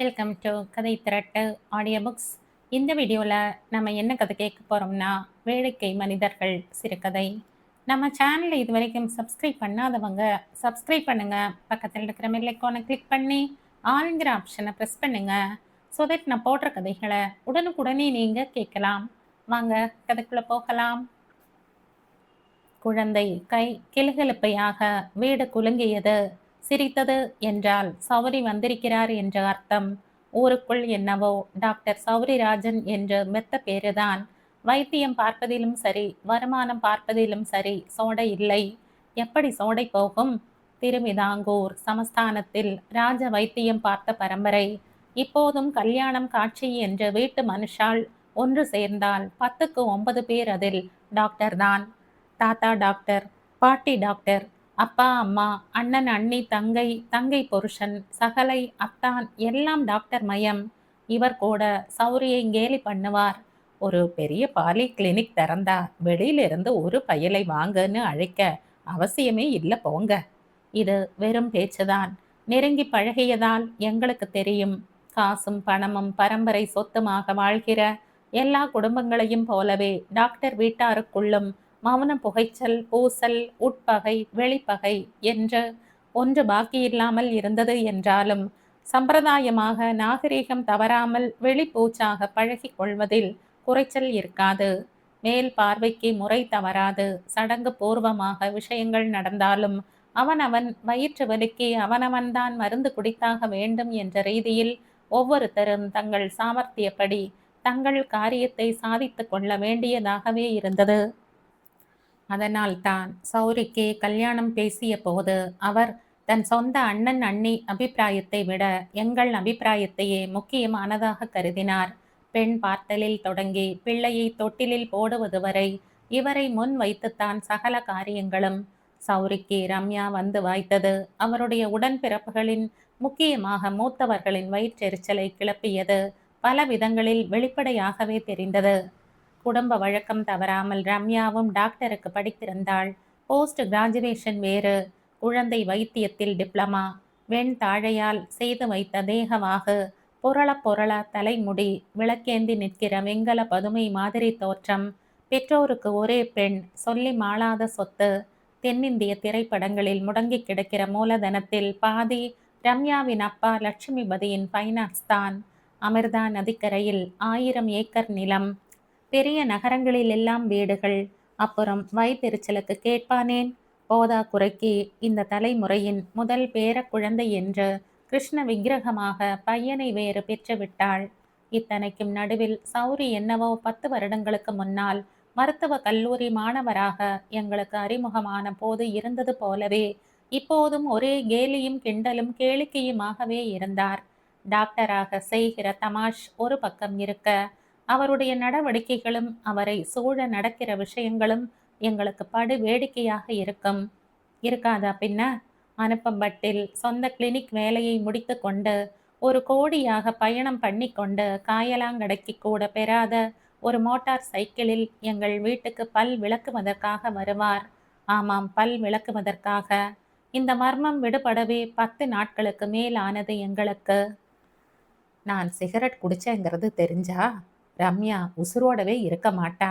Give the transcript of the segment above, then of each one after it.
Welcome to கதை திரட்டு audio books. இந்த வீடியோவில் நம்ம என்ன கதை கேட்க போகிறோம்னா, வேடிக்கை மனிதர்கள் சிறுகதை. நம்ம சேனலை இது வரைக்கும் சப்ஸ்கிரைப் பண்ணாதவங்க சப்ஸ்கிரைப் பண்ணுங்க. பக்கத்தில் இருக்கிற பெல் ஐகானை கிளிக் பண்ணி ஆளுங்கிற ஆப்ஷனை ப்ரெஸ் பண்ணுங்க. ஸோ தட் நான் போடுற கதைகளை உடனுக்குடனே நீங்கள் கேட்கலாம். வாங்க கதைக்குள்ளே போகலாம். குழந்தை கை கிளுகிளுப்பையாக வீடு குலுங்கியது. சிரித்தது என்றால் சௌரி வந்திருக்கிறார் என்ற அர்த்தம். ஊருக்குள் என்னவோ டாக்டர் சௌரிராஜன் என்று மெத்த பேருதான். வைத்தியம் பார்ப்பதிலும் சரி, வருமானம் பார்ப்பதிலும் சரி, சோடை இல்லை. எப்படி சோடை போகும்? திருவிதாங்கூர் சமஸ்தானத்தில் ராஜ வைத்தியம் பார்த்த பரம்பரை. இப்போதும் கல்யாணம் காட்சி என்று வீட்டு மனுஷால் ஒன்று சேர்ந்தால் 10க்கு 9 பேர் அதில் டாக்டர் தான். தாத்தா டாக்டர், பாட்டி டாக்டர், அப்பா அம்மா, அண்ணன் அண்ணி, தங்கை, தங்கை புருஷன், சகலை, அத்தான் எல்லாம் டாக்டர் மயம். இவர் கூட சௌரியை கேலி பண்ணுவார். ஒரு பெரிய பாலி கிளினிக் திறந்தா வெளியிலிருந்து ஒரு பயலை வாங்கன்னு அழைக்க அவசியமே இல்லை போங்க. இது வெறும் பேச்சுதான். நெருங்கி பழகியதால் எங்களுக்கு தெரியும். காசும் பணமும் பரம்பரை சொத்துமாக வாழ்கிற எல்லா குடும்பங்களையும் போலவே டாக்டர் வீட்டாருக்குள்ளும் மௌன புகைச்சல், பூசல், உட்பகை, வெளிப்பகை என்று ஒன்று பாக்கியில்லாமல் இருந்தது என்றாலும் சம்பிரதாயமாக நாகரீகம் தவறாமல் வெளிப்பூச்சாக பழகி கொள்வதில் குறைச்சல் இருக்காது. மேல் பார்வைக்கு முறை தவறாது. சடங்கு பூர்வமாக விஷயங்கள் நடந்தாலும் அவனவன் வயிற்று வலிக்கு அவனவன்தான் மருந்து குடித்தாக வேண்டும் என்ற ரீதியில் ஒவ்வொருத்தரும் தங்கள் சாமர்த்தியப்படி தங்கள் காரியத்தை சாதித்து கொள்ள வேண்டியதாகவே இருந்தது. அதனால்தான் சௌரிக்கு கல்யாணம் பேசிய போது அவர் தன் சொந்த அண்ணன் அண்ணி அபிப்பிராயத்தை விட எங்கள் அபிப்பிராயத்தையே முக்கியமானதாக கருதினார். பெண் பார்த்தலில் தொடங்கி பிள்ளையை தொட்டிலில் போடுவது வரை இவரை முன் வைத்துத்தான் சகல காரியங்களும். சௌரிக்கு ரம்யா வந்து வாய்த்தது அவருடைய உடன்பிறப்புகளின், முக்கியமாக மூத்தவர்களின் வயிற்றெரிச்சலை கிளப்பியது. பல விதங்களில் வெளிப்படையாகவே தெரிந்தது. குடும்ப வழக்கம் தவறாமல் ரம்யாவும் டாக்டருக்கு படித்திருந்தாள். போஸ்ட் கிராஜுவேஷன் வேறு. குழந்தை வைத்தியத்தில் டிப்ளமா. வெண் தாழையால் செய்து வைத்த தேகவாகு. பொரள பொரள தலைமுடி. விளக்கேந்தி நிற்கிற வெங்கல பதுமை மாதிரி தோற்றம். பெற்றோருக்கு ஒரே பெண். சொல்லி மாளாத சொத்து. தென்னிந்திய திரைப்படங்களில் முடங்கி கிடக்கிற மூலதனத்தில் பாதி ரம்யாவின் அப்பா லட்சுமிபதியின் ஃபைனான்ஸ் தான். அமிர்தா நதிக்கரையில் 1000 ஏக்கர் நிலம். பெரிய நகரங்களில் எல்லாம் வீடுகள். அப்புறம் வயிற்றெரிச்சலுக்கு கேட்பானேன்? போதா குறைக்கு இந்த தலைமுறையின் முதல் பேர குழந்தை என்று கிருஷ்ண விக்கிரகமாக பையனை வேறு பெற்றுவிட்டாள். இத்தனைக்கும் நடுவில் சௌரி என்னவோ 10 வருடங்களுக்கு முன்னால் மருத்துவ கல்லூரி மாணவராக எங்களுக்கு அறிமுகமான போது இருந்தது போலவே இப்போதும் ஒரே கேலியும் கிண்டலும் கேளிக்கையுமாகவே இருந்தார். டாக்டராக செய்கிற தமாஷ் ஒரு பக்கம் இருக்க, அவருடைய நடவடிக்கைகளும் அவரை சூழ நடக்கிற விஷயங்களும் எங்களுக்கு படு வேடிக்கையாக இருக்கும். இருக்காதா பின்ன? அனுப்பம்பட்டில் சொந்த கிளினிக் வேலையை முடித்து கொண்டு ஒரு கோடியாக பயணம் பண்ணி கொண்டு காயலாங்கடைக்கு கூட பெறாத ஒரு மோட்டார் சைக்கிளில் எங்கள் வீட்டுக்கு பல் விளக்குவதற்காக வருவார். ஆமாம், பல் விளக்குவதற்காக. இந்த மர்மம் விடுபடவே 10 நாட்களுக்கு மேல் ஆனது எங்களுக்கு. நான் சிகரெட் குடிச்சேங்கிறது தெரிஞ்சா ரம்யா உசுரோடவே இருக்க மாட்டா.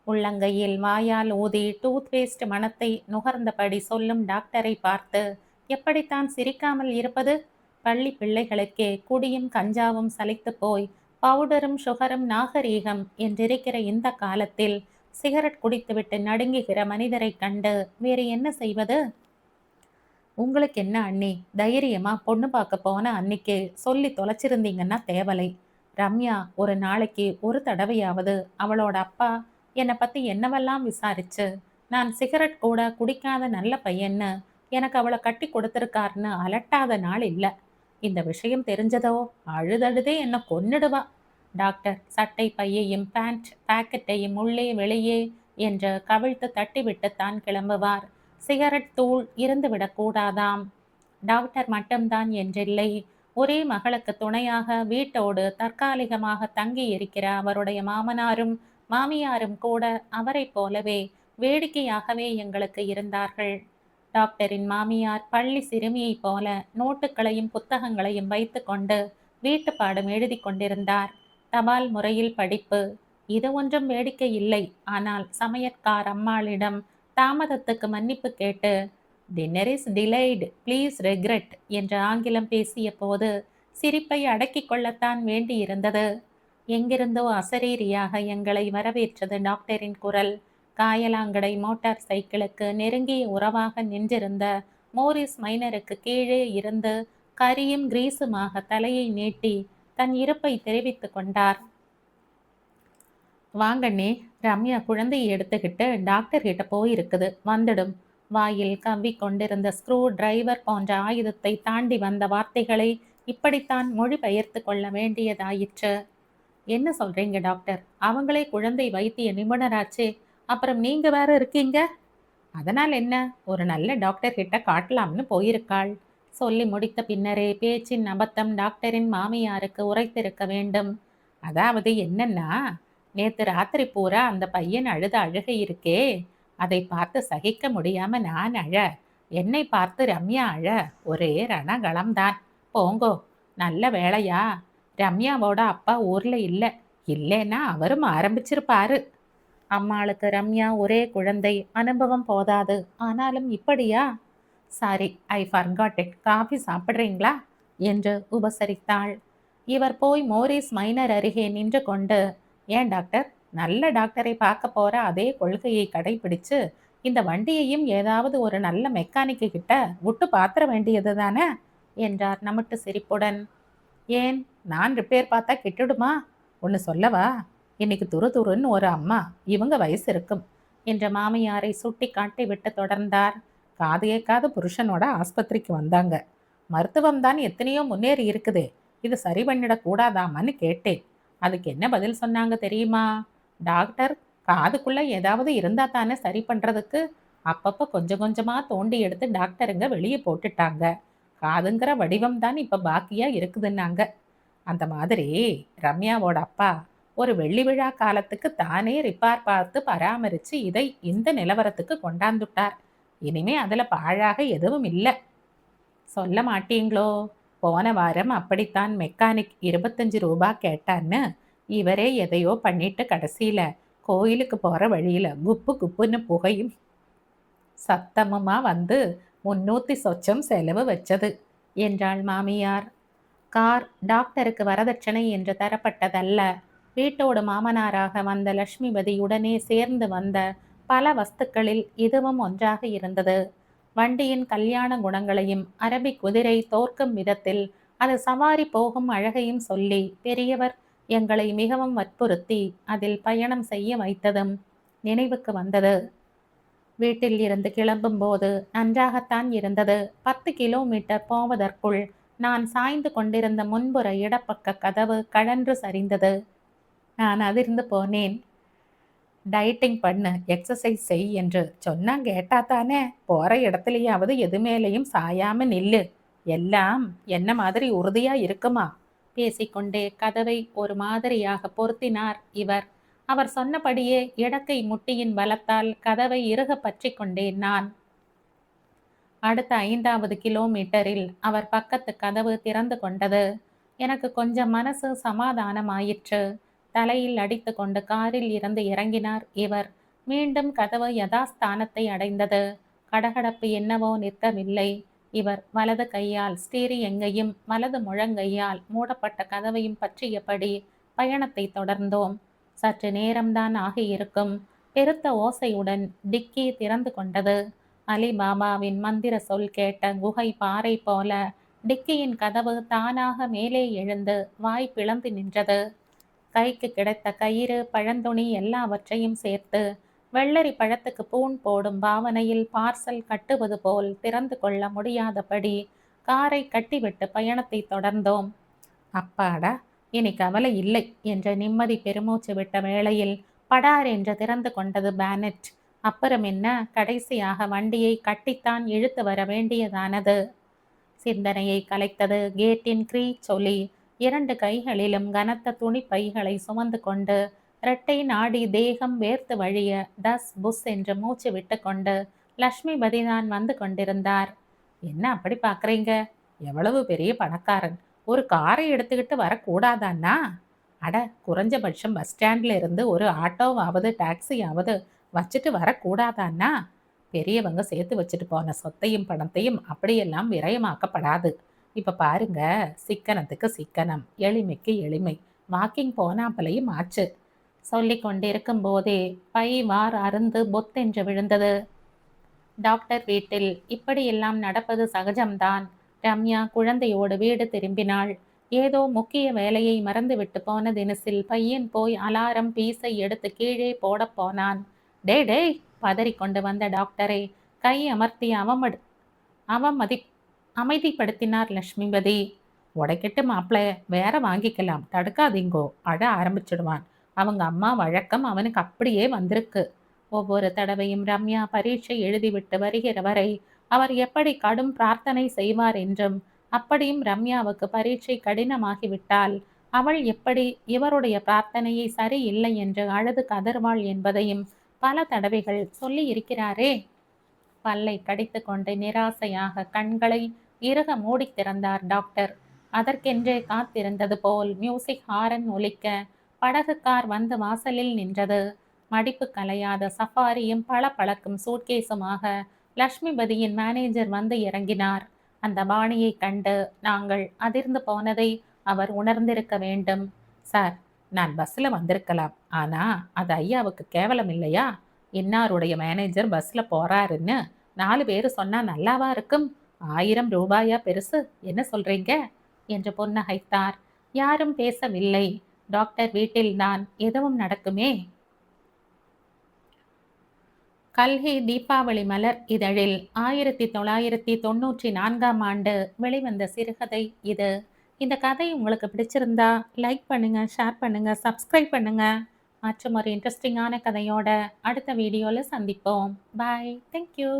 உள்ளங்கையில் வாயால் ஊதி டூத்பேஸ்ட் மணத்தை நுகர்ந்தபடி சொல்லும் டாக்டரை பார்த்து எப்படித்தான் சிரிக்காமல் இருப்பது? பள்ளி பிள்ளைகளுக்கே குடியும் கஞ்சாவும் சலித்து போய் பவுடரும் சுகரும் நாகரீகம் என்றிருக்கிற இந்த காலத்தில் சிகரெட் குடித்துவிட்டு நடுங்குகிற மனிதரை கண்டு வேறு என்ன செய்வது? உங்களுக்கு என்ன அண்ணி, தைரியமா பொண்ணு பார்க்க போன அன்னிக்கு சொல்லி தொலைச்சிருந்தீங்கன்னா தேவலை. ரம்யா ஒரு நாளைக்கு ஒரு தடவையாவது அவளோட அப்பா என்னை பத்தி என்னவெல்லாம் விசாரிச்சு நான் சிகரெட் கூட குடிக்காத நல்ல பையன்னு எனக்கு அவளை கட்டி கொடுத்துருக்காருன்னு அலட்டாத நாள் இல்லை. இந்த விஷயம் தெரிஞ்சதோ அழுதழுதே என்னை கொன்னுடுவா. டாக்டர் சட்டை பையையும் பேண்ட் பாக்கெட்டையும் உள்ளே வெளியே என்று கவிழ்த்து தட்டிவிட்டுத்தான் கிளம்புவார். சிகரெட் தூள் இருந்துவிடக்கூடாதாம். டாக்டர் மட்டும்தான் என்றில்லை. ஒரே மகளுக்கு துணையாக வீட்டோடு தற்காலிகமாக தங்கி இருக்கிற அவருடைய மாமனாரும் மாமியாரும் கூட அவரை போலவே வேடிக்கையாகவே எங்களுக்கு இருந்தார்கள். டாக்டரின் மாமியார் பள்ளி சிறுமியைப் போல நோட்டுகளையும் புத்தகங்களையும் வைத்து கொண்டு வீட்டு பாடம் எழுதி கொண்டிருந்தார். தபால் முறையில் படிப்பு. இது ஒன்றும் வேடிக்கை இல்லை. ஆனால் சமையற்கார் அம்மாளிடம் தாமதத்துக்கு மன்னிப்பு கேட்டு dinner is delayed please regret என்று ஆங்கிலம் பேசிய போது சிரிப்பை அடக்கிக் கொள்ளத்தான் வேண்டியிருந்தது. எங்கிருந்தோ அசரீரியாக எங்களை வரவேற்றது டாக்டரின் குரல். காயலாங்கடை மோட்டார் சைக்கிளுக்கு நெருங்கிய உறவாக நின்றிருந்த மோரிஸ் மைனருக்கு கீழே இருந்து கரியும் கிரீசுமாக தலையை நீட்டி தன் இருப்பை தெரிவித்துக் கொண்டார். வாங்கண்ணே, ரம்யா குழந்தையை எடுத்துக்கிட்டு டாக்டர் கிட்ட போயிருக்குது, வந்துடும். வாயில் கவ்வி கொண்டிருந்த ஸ்க்ரூ டிரைவர் போன்ற ஆயுதத்தை தாண்டி வந்த வார்த்தைகளை இப்படித்தான் மொழிபெயர்த்து கொள்ள வேண்டியதாயிற்று. என்ன சொல்றீங்க டாக்டர்? அவங்களே குழந்தை வைத்திய நிபுணராச்சே, அப்புறம் நீங்க வேற இருக்கீங்க. அதனால் என்ன, ஒரு நல்ல டாக்டர் கிட்ட காட்டலாம்னு போயிருக்காள். சொல்லி முடித்த பின்னரே பேச்சின் அபத்தம் டாக்டரின் மாமியாருக்கு உரைத்திருக்க வேண்டும். அதாவது என்னன்னா, நேத்து ராத்திரி பூரா அந்த பையன் அழுத அழுகை இருக்கே, அதை பார்த்து சகிக்க முடியாம நான் அழ, என்னை பார்த்து ரம்யா அழ, ஒரே ரணகளம்தான். போங்கோ, நல்ல வேளையா ரம்யாவோட அப்பா ஊர்ல இல்ல, இல்லைன்னா அவரும் ஆரம்பிச்சிருப்பாரு. அம்மாளுக்கு ரம்யா ஒரே குழந்தை, அனுபவம் போதாது. ஆனாலும் இப்படியா? Sorry, I forgot it. Coffee சாப்பிட்றீங்களா என்று உபசரித்தாள். இவர் போய் மோரிஸ் மைனர் அருகே நின்று கொண்டு, ஏன் டாக்டர், நல்ல டாக்டரை பார்க்க போற அதே கொள்கையை கடைபிடிச்சு இந்த வண்டியையும் ஏதாவது ஒரு நல்ல மெக்கானிக்கு கிட்ட விட்டு பாத்திர வேண்டியது தானே என்றார் நமட்டு சிரிப்புடன். ஏன், நான் ரிப்பேர் பார்த்தா கிட்டுடுமா? ஒன்று சொல்லவா, இன்னைக்கு துருன்னு ஒரு அம்மா, இவங்க வயசு இருக்கும் என்ற மாமியாரை சுட்டி காட்டி விட்டு தொடர்ந்தார். காது கேட்காத புருஷனோட ஆஸ்பத்திரிக்கு வந்தாங்க. மருத்துவம் தான் எத்தனையோ முன்னேறி இருக்குதே, இது சரி பண்ணிடக்கூடாதாமான்னு கேட்டேன். அதுக்கு என்ன பதில் சொன்னாங்க தெரியுமா? டாக்டர், காதுக்குள்ள ஏதாவது இருந்தா தானே சரி பண்றதுக்கு அப்பப்போ கொஞ்சம் கொஞ்சமா தோண்டி எடுத்து டாக்டருங்க வெளியே போட்டுட்டாங்க. காதுங்கிற வடிவம் தான் இப்ப பாக்கியா இருக்குதுன்னாங்க. அந்த மாதிரி ரம்யாவோட அப்பா ஒரு வெள்ளி விழா காலத்துக்கு தானே ரிப்பேர் பார்த்து பராமரிச்சு இதை இந்த நிலவரத்துக்கு கொண்டாந்துட்டார். இனிமே அதுல பாழாக எதுவும் இல்லை. சொல்ல மாட்டீங்களோ? போன வாரம் அப்படித்தான் மெக்கானிக் 25 ரூபாய் கேட்டான்னு இவரே எதையோ பண்ணிட்டு கடைசியில கோயிலுக்கு போற வழியில குப்பு குப்புன்னு புகையும் சத்தமுமா வந்து 300 சொச்சம் செலவு வச்சது என்றாள் மாமியார். கார் டாக்டருக்கு வரதட்சணை என்று தரப்பட்டதல்ல. வீட்டோடு மாமனாராக வந்த லட்சுமிபதியுடனே சேர்ந்து வந்த பல வஸ்துக்களில் இதுவும் ஒன்றாக இருந்தது. வண்டியின் கல்யாண குணங்களையும் அரபிக் குதிரை தோற்கும் விதத்தில் அது சவாரி போகும் அழகையும் சொல்லி பெரியவர் எங்களை மிகவும் வற்புறுத்தி அதில் பயணம் செய்ய வைத்ததும் நினைவுக்கு வந்தது. வீட்டில் இருந்து கிளம்பும் போது நன்றாகத்தான் இருந்தது. 10 கிலோமீட்டர் போவதற்குள் நான் சாய்ந்து கொண்டிருந்த முன்புற இடப்பக்க கதவு கழன்று சரிந்தது. நான் அதிர்ந்து போனேன். டயட்டிங் பண்ணு, எக்ஸசைஸ் செய் என்று சொன்னா கேட்டா தானே? போற இடத்துலயாவது எது மேலேயும் சாயாம நில்லு. எல்லாம் என்ன மாதிரி உறுதியா இருக்குமா? பேசிக்கொண்டே கதவை ஒரு மாதிரியாக பொருத்தினார் இவர். அவர் சொன்னபடியே இடக்கை முட்டியின் பலத்தால் கதவை இறுக பற்றி கொண்டேன் நான். அடுத்த 5வது கிலோமீட்டரில் அவர் பக்கத்து கதவு திறந்து கொண்டது. எனக்கு கொஞ்சம் மனசு சமாதானமாயிற்று. தலையில் அடித்து கொண்டு காரில் இருந்து இறங்கினார் இவர். மீண்டும் கதவு யதாஸ்தானத்தை அடைந்தது. கடகடப்பு என்னவோ நிற்கவில்லை. இவர் வலது கையால் ஸ்டீரியங்கையும் வலது முழங்கையால் மூடப்பட்ட கதவையும் பற்றியபடி பயணத்தை தொடர்ந்தோம். சற்று நேரம்தான் ஆகியிருக்கும். பெருத்த ஓசையுடன் டிக்கி திறந்து கொண்டது. அலிபாபாவின் மந்திர சொல் கேட்ட குகை பாறை போல டிக்கியின் கதவு தானாக மேலே எழுந்து வாய் பிளந்து நின்றது. கைக்கு கிடைத்த கயிறு, பழந்துணி எல்லாவற்றையும் சேர்த்து வெள்ளரி பழத்துக்கு பூன் போடும் பாவனையில் பார்சல் கட்டுவது போல் திறந்து கொள்ள முடியாதபடி காரை கட்டிவிட்டு பயணத்தை தொடர்ந்தோம். அப்பாடா, இனி கவலை இல்லை என்ற நிம்மதி பெருமூச்சு விட்ட வேளையில் படார் என்று திறந்து கொண்டது பேனட். அப்புறம் என்ன, கடைசியாக வண்டியை கட்டித்தான் இழுத்து வர வேண்டியதானது. சிந்தனையை கலைத்தது கேட்டின் க்ரீச் ஒலி. 2 கைகளிலும் கனத்த துணி பைகளை சுமந்து கொண்டு இரட்டை நாடி தேகம் வேர்த்து வழிய தஸ் புஸ் என்று மூச்சு விட்டு கொண்டு லட்சுமிபதி தான் வந்து கொண்டிருந்தார். என்ன அப்படி பார்க்குறீங்க? எவ்வளவு பெரிய பணக்காரன், ஒரு காரை எடுத்துக்கிட்டு வரக்கூடாதாண்ணா? அட, குறைஞ்சபட்சம் பஸ் ஸ்டாண்ட்ல இருந்து ஒரு ஆட்டோவாவது டாக்ஸியாவது வச்சுட்டு வரக்கூடாதாண்ணா? பெரியவங்க சேர்த்து வச்சுட்டு போன சொத்தையும் பணத்தையும் அப்படியெல்லாம் விரயமாக்கப்படாது. இப்ப பாருங்க, சிக்கனத்துக்கு சிக்கனம், எளிமைக்கு எளிமை, வாக்கிங் போனாப்பலையும் ஆச்சு. சொல்லிக் கொண்டிருக்கும் போதே பை வார் அருந்து பொத்தென்று விழுந்தது. டாக்டர் வீட்டில் இப்படியெல்லாம் நடப்பது சகஜம்தான். ரம்யா குழந்தையோடு வீடு திரும்பினாள். ஏதோ முக்கிய வேலையை மறந்துவிட்டு போன தினசில் பையன் போய் அலாரம் பீஸை எடுத்து கீழே போடப் போனான். டே டேய், பதறிக்கொண்டு வந்த டாக்டரை கை அமர்த்தி அவமதி அமைதிப்படுத்தினார் லட்சுமிபதி. உடைக்கட்டு மாப்பிள, வேற வாங்கிக்கலாம், தடுக்காதீங்கோ. அழ ஆரம்பிச்சிடுவான். அவங்க அம்மா வழக்கம் அவனுக்கு அப்படியே வந்திருக்கு. ஒவ்வொரு தடவையும் ரம்யா பரீட்சை எழுதிவிட்டு வருகிற வரை அவர் எப்படி கடும் பிரார்த்தனை செய்வார் என்றும், அப்படியும் ரம்யாவுக்கு பரீட்சை கடினமாகிவிட்டால் அவள் எப்படி இவருடைய பிரார்த்தனையை சரியில்லை என்று அழுது கதர்வாள் என்பதையும் பல தடவைகள் சொல்லி இருக்கிறாரே. பல்லை கடித்து கொண்டு நிராசையாக கண்களை இறுக மூடி திறந்தார் டாக்டர். அதற்கென்றே காத்திருந்தது போல் மியூசிக் ஹாரன் ஒலிக்க படகு கார் வந்து வாசலில் நின்றது. மடிப்பு கலையாத சஃபாரியும் பளபளக்கும் சூட்கேஸுமாக லட்சுமிபதியின் மேனேஜர் வந்து இறங்கினார். அந்த பாணியை கண்டு நாங்கள் அதிர்ந்து போனதை அவர் உணர்ந்திருக்க வேண்டும். சார், நான் பஸ்ல வந்திருக்கலாம், ஆனா அது ஐயாவுக்கு கேவலம் இல்லையா? இன்னாருடைய மேனேஜர் பஸ்ல போறாருன்னு 4 பேர் சொன்னா நல்லாவா இருக்கும்? 1000 ரூபாயா பெருசு, என்ன சொல்றீங்க என்று புன்னகைத்தார். யாரும் பேசவில்லை. டாக்டர் வீட்டில்தான் எதுவும் நடக்குமே. கல்கி தீபாவளி மலர் இதழில் 1994ஆம் ஆண்டு வெளிவந்த சிறுகதை இது. இந்த கதை உங்களுக்கு பிடிச்சிருந்தா லைக் பண்ணுங்க, ஷேர் பண்ணுங்க, சப்ஸ்கிரைப் பண்ணுங்க. மற்றும் ஒரு இன்ட்ரெஸ்டிங்கான கதையோட அடுத்த வீடியோவில் சந்திப்போம். பாய். தேங்க்யூ.